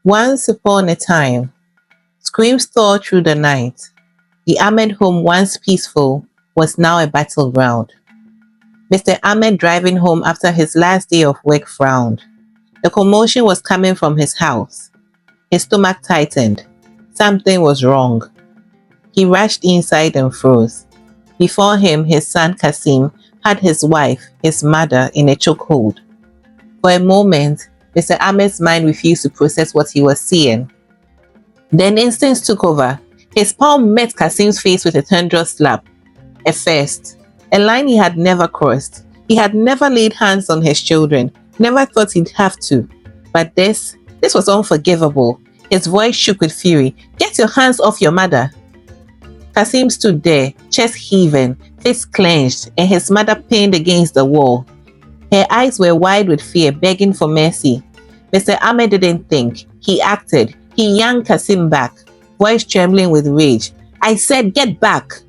Once upon a time, screams tore through the night. The Ahmed home, once peaceful, was now a battleground. Mr. Ahmed, driving home after his last day of work, frowned. The commotion was coming from his house. His stomach tightened. Something was wrong. He rushed inside and froze. Before him, his son Kasim had his wife, his mother, in a chokehold. For a moment, Mr. Ahmed's mind refused to process what he was seeing. Then instincts took over. His palm met Kasim's face with a thunderous slap. A first. A line he had never crossed. He had never laid hands on his children, never thought he'd have to. But this was unforgivable. His voice shook with fury. "Get your hands off your mother!" Kasim stood there, chest heaving, fist clenched, and his mother pinned against the wall. Her eyes were wide with fear, begging for mercy. Mr. Ahmed didn't think. He acted. He yanked Kasim back, voice trembling with rage. "I said get back!"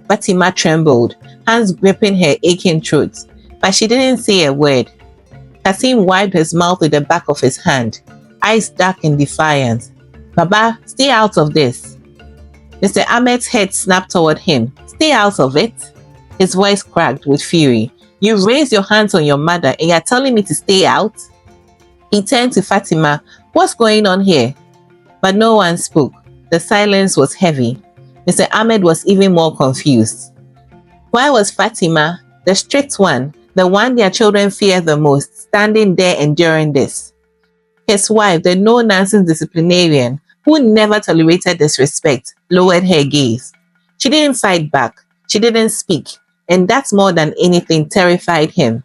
Fatima trembled, hands gripping her aching throat, but she didn't say a word. Kasim wiped his mouth with the back of his hand, eyes dark in defiance. "Baba, stay out of this." Mr. Ahmed's head snapped toward him. "Stay out of it?" His voice cracked with fury. "You raised your hands on your mother and you're telling me to stay out?" He turned to Fatima. "What's going on here?" But no one spoke. The silence was heavy. Mr. Ahmed was even more confused. Why was Fatima, the strict one, the one their children feared the most, standing there enduring this? His wife, the no-nonsense disciplinarian, who never tolerated disrespect, lowered her gaze. She didn't fight back. She didn't speak. And that more than anything terrified him.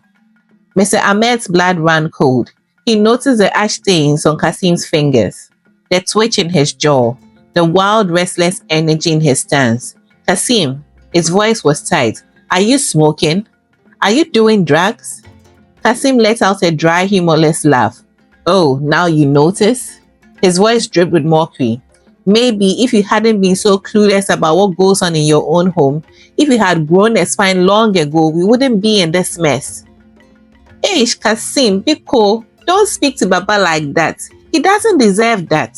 Mr. Ahmed's blood ran cold. He noticed the ash stains on Kasim's fingers, the twitch in his jaw, the wild, restless energy in his stance. "Kasim," his voice was tight. "Are you smoking? Are you doing drugs?" Kasim let out a dry, humorless laugh. "Oh, now you notice?" His voice dripped with mockery. "Maybe if you hadn't been so clueless about what goes on in your own home, if you had grown a spine long ago, we wouldn't be in this mess." "Eish, Kasim, Biko, don't speak to Baba like that. He doesn't deserve that."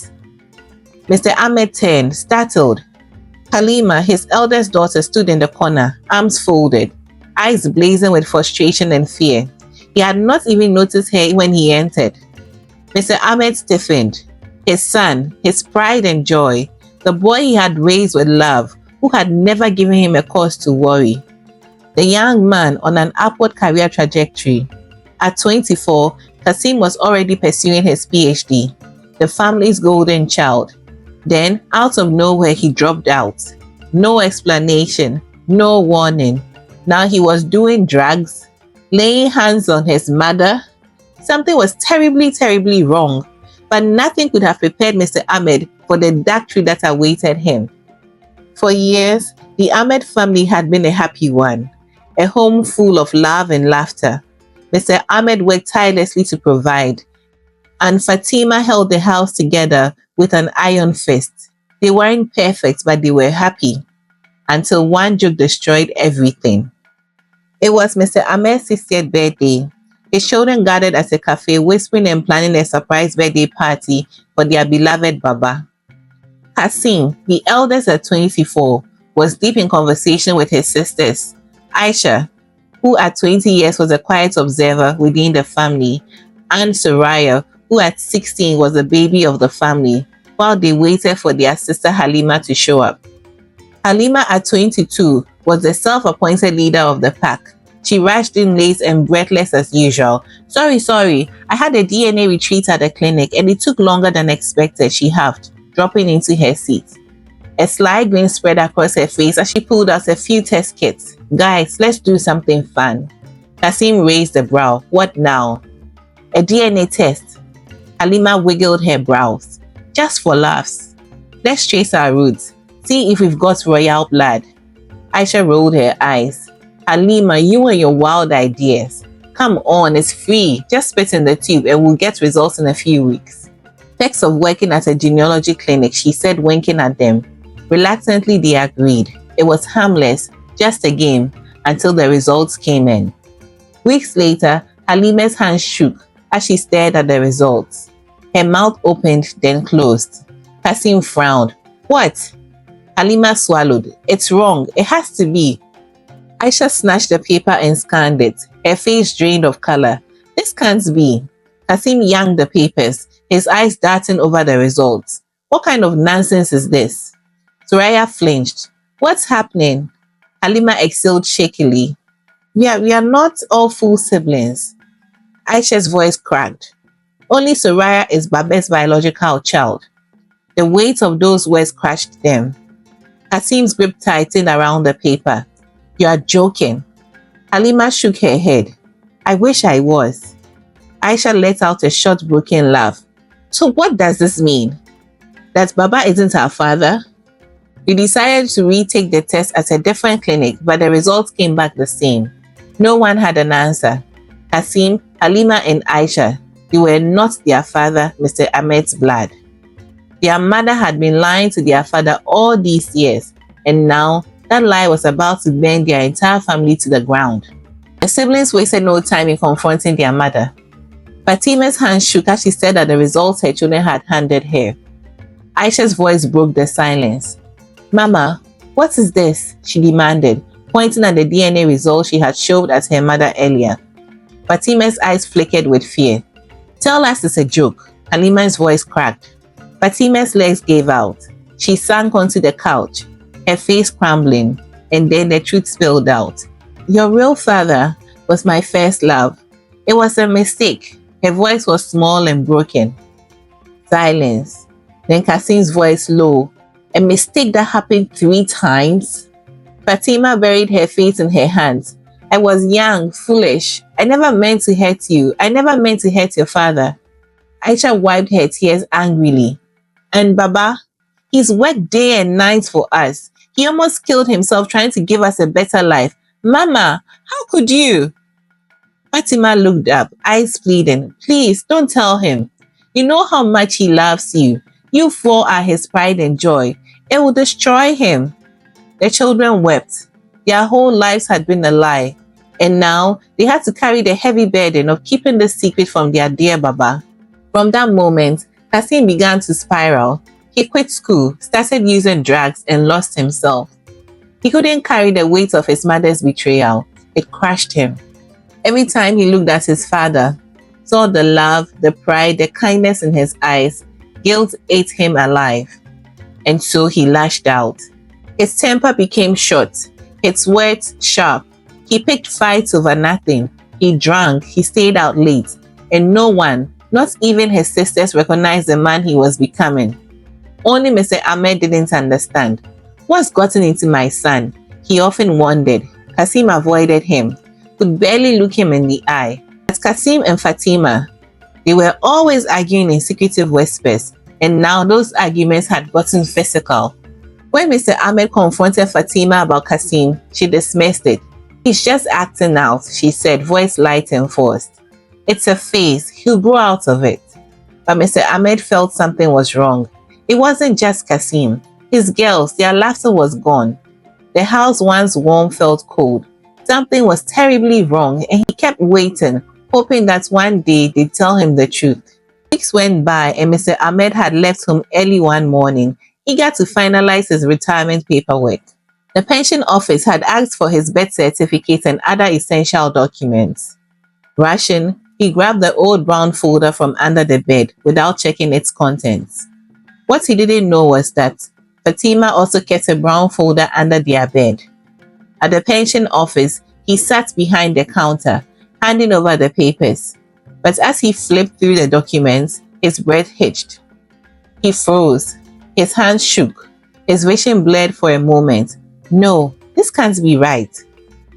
Mr. Ahmed turned, startled. Halima, his eldest daughter, stood in the corner, arms folded, eyes blazing with frustration and fear. He had not even noticed her when he entered. Mr. Ahmed stiffened. His son, his pride and joy, the boy he had raised with love, who had never given him a cause to worry. The young man on an upward career trajectory. At 24, Kasim was already pursuing his PhD, the family's golden child. Then, out of nowhere, he dropped out. No explanation, no warning. Now he was doing drugs, laying hands on his mother. Something was terribly, terribly wrong, but nothing could have prepared Mr. Ahmed for the dark truth that awaited him. For years, the Ahmed family had been a happy one, a home full of love and laughter. Mr. Ahmed worked tirelessly to provide, and Fatima held the house together with an iron fist. They weren't perfect, but they were happy, until one joke destroyed everything. It was Mr. Ahmed's 60th birthday. His children gathered at a cafe, whispering and planning a surprise birthday party for their beloved Baba. Kasim, the eldest at 24, was deep in conversation with his sisters. Aisha, who at 20 years was a quiet observer within the family, and Soraya, who at 16 was the baby of the family, while they waited for their sister Halima to show up. Halima at 22 was the self-appointed leader of the pack. She rushed in late and breathless as usual. Sorry, I had a DNA retreat at the clinic and it took longer than expected," she huffed, dropping into her seat. A sly grin spread across her face as she pulled out a few test kits. "Guys, let's do something fun." Kasim raised a brow. "What now?" "A DNA test." Halima wiggled her brows. "Just for laughs. Let's trace our roots. See if we've got royal blood." Aisha rolled her eyes. "Halima, you and your wild ideas. Come on, it's free. Just spit in the tube and we'll get results in a few weeks." "Perks of working at a genealogy clinic," she said, winking at them. Reluctantly, they agreed. It was harmless, just a game, until the results came in. Weeks later, Halima's hands shook as she stared at the results. Her mouth opened, then closed. Kasim frowned. What? Halima swallowed. It's wrong. It has to be. Aisha snatched the paper and scanned it, her face drained of color. This can't be. Kasim yanked the papers, his eyes darting over the results. What kind of nonsense is this? Soraya flinched. What's happening? Halima exhaled shakily. We are not all full siblings. Aisha's voice cracked. Only Soraya is Babe's biological child. The weight of those words crushed them. Kasim's grip tightened around the paper. You are joking. Halima shook her head. I wish I was. Aisha let out a short, broken laugh. So what does this mean? That Baba isn't our father? We decided to retake the test at a different clinic, but the results came back the same. No one had an answer. Kasim, Halima and Aisha, they were not their father, Mr. Ahmed's blood. Their mother had been lying to their father all these years, and now that lie was about to bend their entire family to the ground. The siblings wasted no time in confronting their mother. Fatima's hand shook as she said that the results her children had handed her. Aisha's voice broke the silence. Mama, what is this? She demanded, pointing at the DNA results she had showed at her mother earlier. Fatima's eyes flickered with fear. Tell us it's a joke. Halima's voice cracked. Fatima's legs gave out. She sank onto the couch, her face crumbling, and then the truth spilled out. Your real father was my first love. It was a mistake. Her voice was small and broken. Silence. Then Kasim's voice low. A mistake that happened 3 times? Fatima buried her face in her hands. I was young, foolish. I never meant to hurt you. I never meant to hurt your father. Aisha wiped her tears angrily. And Baba, he's worked day and night for us. He almost killed himself trying to give us a better life. Mama, how could you? Fatima looked up, eyes pleading. Please, don't tell him. You know how much he loves you. You 4 are his pride and joy. It will destroy him. The children wept. Their whole lives had been a lie. And now they had to carry the heavy burden of keeping the secret from their dear Baba. From that moment, Kasim began to spiral. He quit school, started using drugs, and lost himself. He couldn't carry the weight of his mother's betrayal. It crushed him. Every time he looked at his father, saw the love, the pride, the kindness in his eyes, guilt ate him alive. And so he lashed out. His temper became short, his words sharp. He picked fights over nothing. He drank, he stayed out late, and no one, not even his sisters, recognized the man he was becoming. Only Mr. Ahmed didn't understand. What's gotten into my son? He often wondered. Kasim avoided him, could barely look him in the eye. As Kasim and Fatima, they were always arguing in secretive whispers, and now those arguments had gotten physical. When Mr. Ahmed confronted Fatima about Kasim, she dismissed it. He's just acting out, she said, voice light and forced. It's a phase, he'll grow out of it. But Mr. Ahmed felt something was wrong. It wasn't just Kasim. His girls, their laughter was gone. The house once warm felt cold. Something was terribly wrong, and he kept waiting, hoping that one day they'd tell him the truth. Weeks went by, and Mr. Ahmed had left home early one morning, eager to finalize his retirement paperwork. The pension office had asked for his birth certificate and other essential documents. Rushing, he grabbed the old brown folder from under the bed without checking its contents. What he didn't know was that Fatima also kept a brown folder under their bed. At the pension office, he sat behind the counter, handing over the papers. But as he flipped through the documents, his breath hitched. He froze. His hands shook. His vision blurred for a moment. No, this can't be right.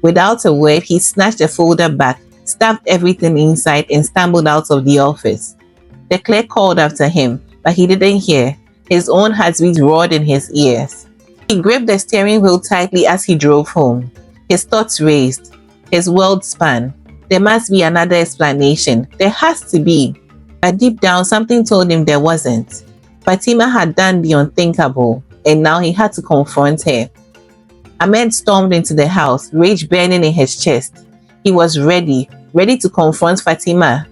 Without a word, he snatched the folder back, stuffed everything inside, and stumbled out of the office. The clerk called after him, but he didn't hear. His own heartbeat roared in his ears. He gripped the steering wheel tightly as he drove home. His thoughts raced. His world spun. There must be another explanation. There has to be. But deep down, something told him there wasn't. Fatima had done the unthinkable, and now he had to confront her. Ahmed stormed into the house, rage burning in his chest. He was ready to confront Fatima,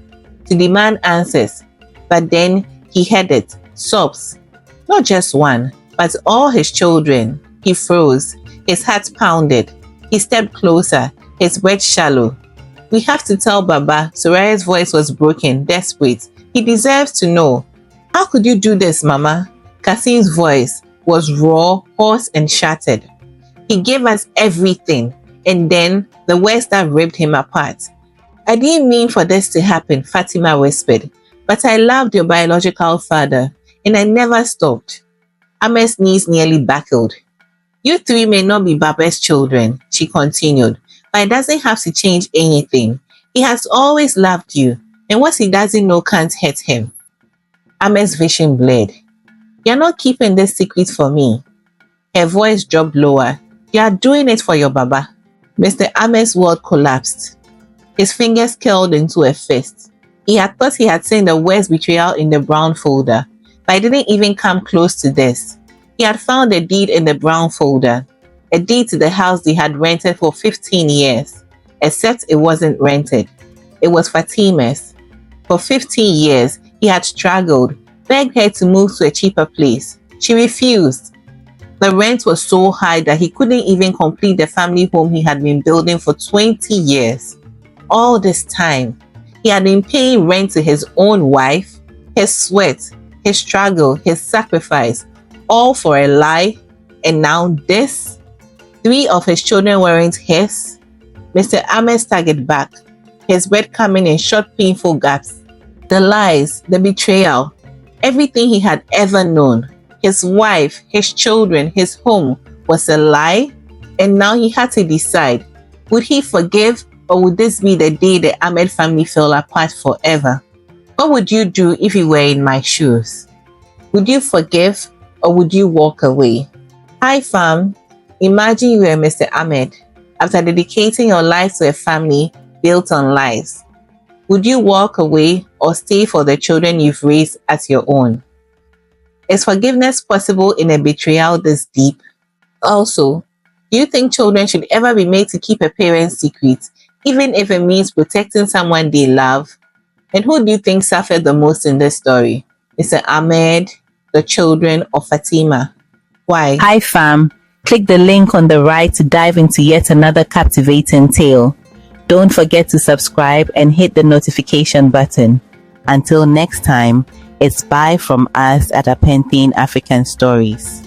to demand answers. But then He heard it. Sobs. Not just one, but all his children. He froze. His heart pounded. He stepped closer. His breath shallow. We have to tell Baba. Soraya's voice was broken, desperate. He deserves to know. How could you do this, Mama? Kasim's voice was raw, hoarse, and shattered. He gave us everything, and then the words that ripped him apart. I didn't mean for this to happen, Fatima whispered, but I loved your biological father, and I never stopped. Ahmed's knees nearly buckled. You three may not be Baba's children, she continued, but it doesn't have to change anything. He has always loved you, and what he doesn't know can't hurt him. Ahmed's vision blurred. You're not keeping this secret for me. Her voice dropped lower. You are doing it for your Baba. Mr. Ahmed's world collapsed. His fingers curled into a fist. He had thought he had seen the worst betrayal in the brown folder, but it didn't even come close to this. He had found a deed in the brown folder, a deed to the house they had rented for 15 years, except it wasn't rented. It was Fatima's. For 15 years, he had struggled, begged her to move to a cheaper place. She refused. The rent was so high that he couldn't even complete the family home he had been building for 20 years. All this time, he had been paying rent to his own wife, his sweat, his struggle, his sacrifice, all for a lie. And now this? 3 of his children weren't his. Mr. Ahmed staggered back, his breath coming in short, painful gasps. The lies, the betrayal, everything he had ever known, his wife, his children, his home, was a lie. And now he had to decide, would he forgive, or would this be the day the Ahmed family fell apart forever? What would you do if you were in my shoes? Would you forgive, or would you walk away? Hi fam, imagine you were Mr. Ahmed. After dedicating your life to a family built on lies, would you walk away or stay for the children you've raised as your own? Is forgiveness possible in a betrayal this deep? Also, do you think children should ever be made to keep a parent's secret, even if it means protecting someone they love? And who do you think suffered the most in this story? Mr. Ahmed, the children, or Fatima? Why? Hi fam, click the link on the right to dive into yet another captivating tale. Don't forget to subscribe and hit the notification button. Until next time, it's bye from us at Apenthene African Stories.